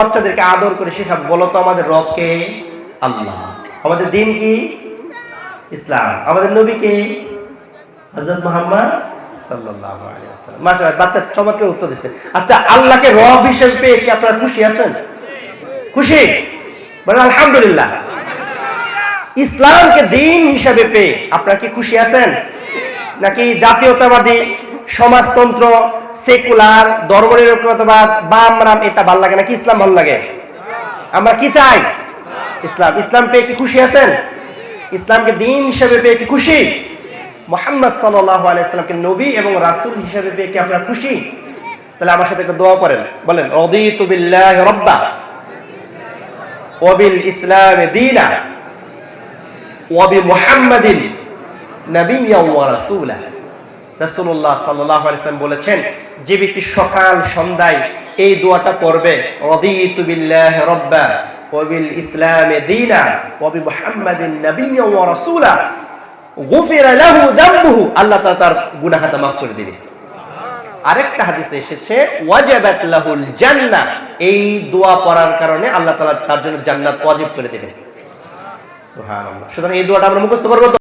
বাচ্চাদেরকে আদর করে শেখাবো, বলো তো আমাদের রব কে? আল্লাহ। আমাদের দিন কি? ইসলাম। আমাদের নবী কে? হযরত মুহাম্মদ সাল্লাল্লাহু আলাইহি ওয়াসাল্লাম। মাশাআল্লাহ, বাচ্চা চমৎকার উত্তর দিচ্ছে। আচ্ছা, আল্লাহকে রব হিসেবে পেয়ে কি আপনারা খুশি আছেন? খুশি? বলেন আলহামদুলিল্লাহ। ইসলামকে দিন হিসেবে পেয়ে আপনারা কি খুশি আছেন? নাকি জাতীয়তাবাদী, সমাজতন্ত্র, সেকুলার, ধর্মনিরপেক্ষতাবাদ, বামরাম এটা ভালো লাগে নাকি ইসলাম ভালো লাগে? আমরা কি চাই? ইসলাম। ইসলাম পেয়ে কি খুশি আছেন? ইসলামকে দিন হিসেবে পেয়ে কি খুশি? মুহাম্মদ সাল্লাল্লাহু আলাইহি ওয়াসাল্লামকে নবী এবং রাসূল হিসেবে পেয়ে কি আপনারা খুশি? তাহলে আমার সাথে একটা দোয়া করেন, বলেন রাদিতু বিল্লাহি রাব্বা ওয়া বিল ইসলামি দীনা ওয়া বি মুহাম্মাদিন নাবিয়্যান ওয়া রাসূলা। রাসূলুল্লাহ সাল্লাল্লাহু আলাইহি ওয়াসাল্লাম বলেছেন, যে ব্যক্তি সকাল সন্ধ্যায় এই দোয়াটা পড়বে, রাদিতু বিল্লাহি রাব্বা ওয়া বিল ইসলামি দীনা ওয়া বি মুহাম্মাদিন নাবিয়্যান ওয়া রাসূলা, গুফিরা লাহু যামবুহু, আল্লাহ তাআলা তার গুনাহ খাতা মাফ করে দিবে। আরেকটা হাদিসে এসেছে ওয়াজাবাত লাহুল জান্নাহ, এই দোয়া পড়ার কারণে আল্লাহ তাআলা তার জন্য জান্নাত ওয়াজিব করে দিবেন। সুবহানাল্লাহ। সুতরাং এই দোয়াটা আমরা মুখস্থ করব তো?